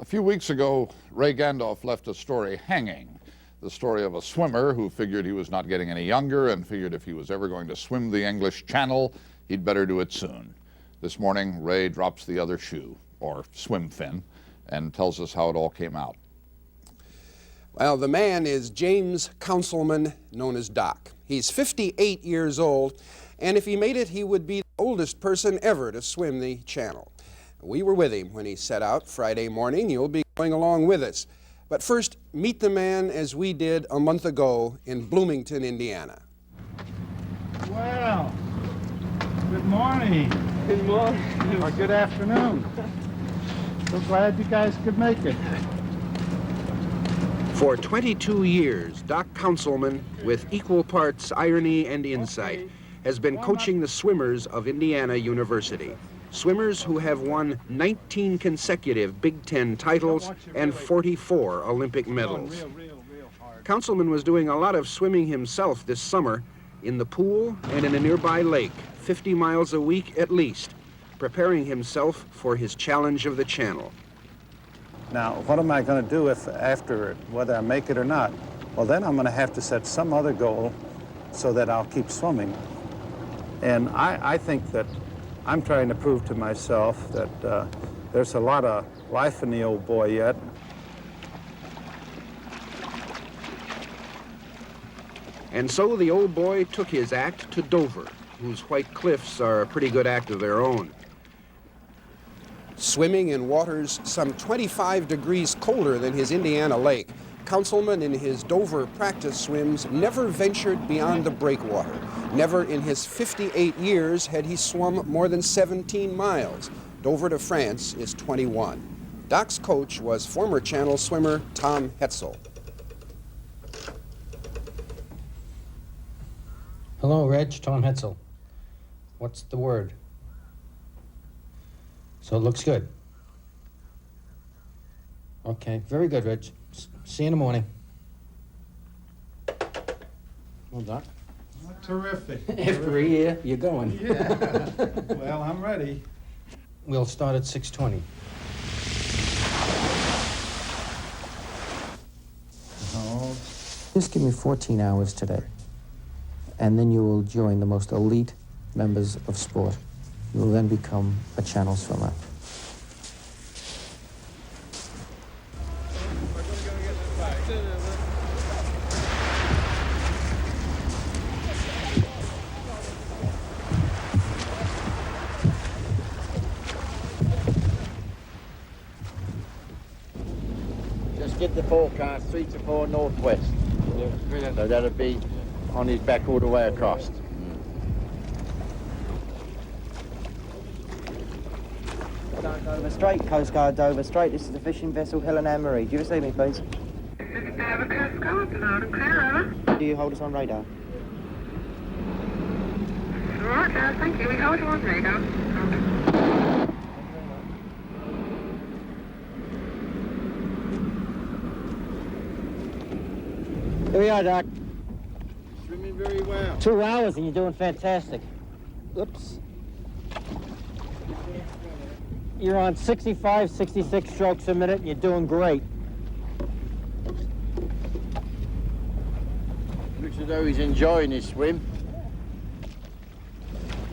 A few weeks ago, Ray Gandolf left a story hanging. The story of a swimmer who figured he was not getting any younger and figured if he was ever going to swim the English Channel, he'd better do it soon. This morning, Ray drops the other shoe, or swim fin, and tells us how it all came out. Well, the man is James Counsilman, known as Doc. He's 58 years old, and if he made it, he would be the oldest person ever to swim the Channel. We were with him when he set out Friday morning. You'll be going along with us. But first, meet the man as we did a month ago in Bloomington, Indiana. Well, good morning. Good morning. Or good afternoon. So glad you guys could make it. For 22 years, Doc Counsilman, with equal parts irony and insight, has been coaching the swimmers of Indiana University. Swimmers who have won 19 consecutive Big Ten titles and 44 Olympic medals. Counsilman was doing a lot of swimming himself this summer in the pool and in a nearby lake, 50 miles a week at least, preparing himself for his challenge of the Channel. Now, what am I going to do after it, whether I make it or not? Well, then I'm going to have to set some other goal so that I'll keep swimming. And I think that I'm trying to prove to myself that there's a lot of life in the old boy yet. And so the old boy took his act to Dover, whose white cliffs are a pretty good act of their own. Swimming in waters some 25 degrees colder than his Indiana lake, Counsilman in his Dover practice swims never ventured beyond the breakwater. Never in his 58 years had he swum more than 17 miles. Dover to France is 21. Doc's coach was former Channel swimmer Tom Hetzel. Hello, Reg. Tom Hetzel. What's the word? So it looks good. Okay, very good, Reg. See you in the morning. Well, Doc. Terrific. After a year, you're going. Yeah. Well, I'm ready. We'll start at 6:20. Oh. Just give me 14 hours today, and then you will join the most elite members of sport. You will then become a Channel swimmer. Just get the forecast 3 to 4 northwest. So that'll be on his back all the way across. Dover Strait, Coast Guard Dover Strait. This is the fishing vessel Helen Ann Marie. Do you receive me, please? Dover Coast Guard, loud and clear, over. Do you hold us on radar? Right, thank you. We hold you on radar. Here we are, Doc. Swimming very well. 2 hours and you're doing fantastic. Oops. You're on 65, 66 strokes a minute and you're doing great. Looks as though he's enjoying his swim.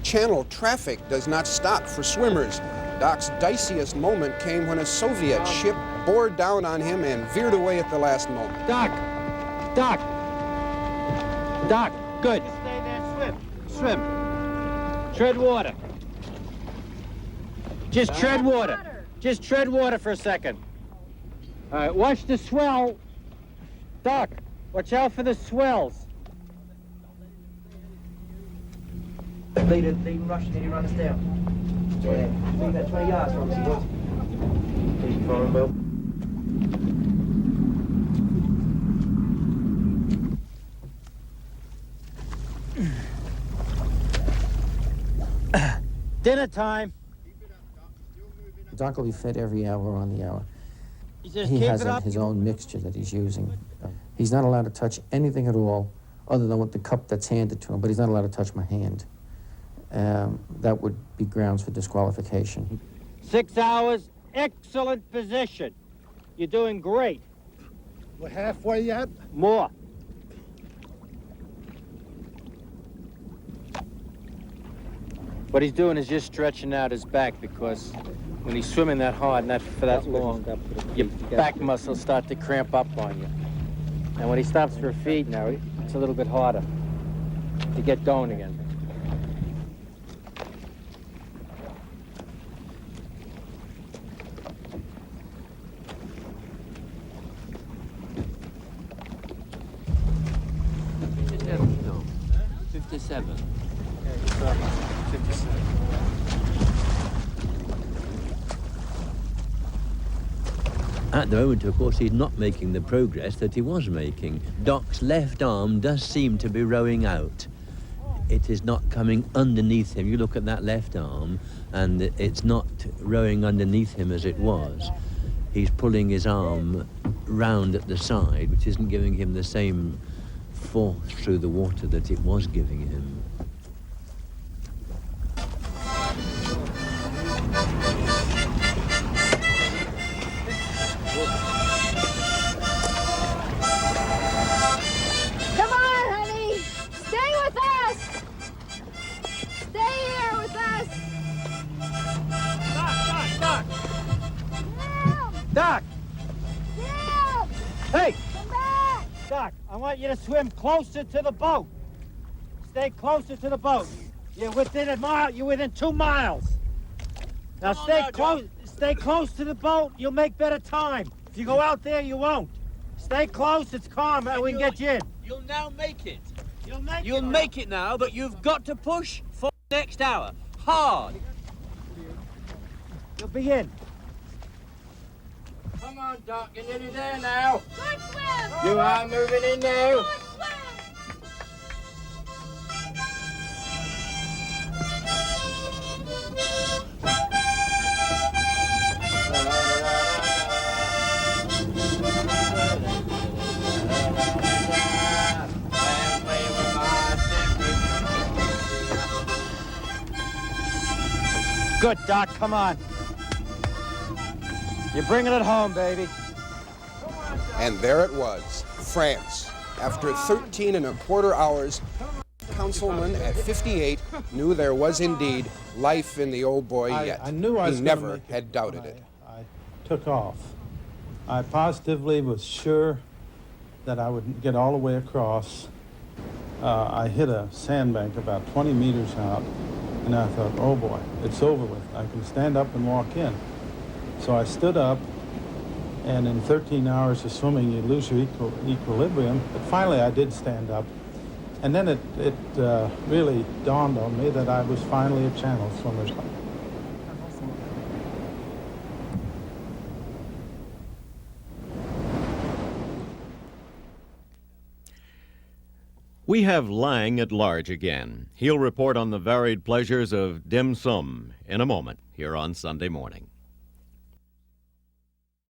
Channel traffic does not stop for swimmers. Doc's diciest moment came when a Soviet ship bore down on him and veered away at the last moment. Doc! Doc! Doc, good. Stay there, swim. Tread water. Just tread water. Just tread water for a second. All right, watch the swell. Doc, watch out for the swells. Lead and rush until you run us down. Yeah, leave that 20 yards from us, boys. Keep following, Bill. Dinner time. Doc will be fed every hour on the hour. Just He keep has it up. his own mixture that he's using. He's not allowed to touch anything at all other than with the cup that's handed to him, but he's not allowed to touch my hand. That would be grounds for disqualification. 6 hours, excellent position. You're doing great. We're halfway yet? More. What he's doing is just stretching out his back, because when he's swimming that hard and for that long, your back muscles start to cramp up on you. And when he stops for a feed now, it's a little bit harder to get going again. No. 57. At the moment, of course, he's not making the progress that he was making. Doc's left arm does seem to be rowing out. It is not coming underneath him. You look at that left arm, and it's not rowing underneath him as it was. He's pulling his arm round at the side, which isn't giving him the same force through the water that it was giving him. Come on, honey. Stay with us. Stay here with us. Doc! Help! Doc! Help! Hey! Come back! Doc, I want you to swim closer to the boat. Stay closer to the boat. You're within a mile. You're within 2 miles. Now stay close. Stay close to the boat. You'll make better time. If you go out there, you won't. Stay close. It's calm, and we can get you in. You'll now make it. You'll make it now, but you've got to push for the next hour. Hard. You'll be in. Come on, Doc, you're nearly there now. Good swim! You are moving in now. Good swim! Good, Doc. Come on. You're bringing it home, baby. And there it was, France. After 13 and a quarter hours, Counsilman at 58 knew there was indeed life in the old boy yet. I knew I was He gonna never make it. had doubted it. I took off. I positively was sure that I would get all the way across. I hit a sandbank about 20 meters out, and I thought, oh boy, it's over with. I can stand up and walk in. So I stood up, and in 13 hours of swimming, you lose your equilibrium. But finally, I did stand up. And then it really dawned on me that I was finally a channel swimmer. We have Lang at large again. He'll report on the varied pleasures of dim sum in a moment here on Sunday Morning.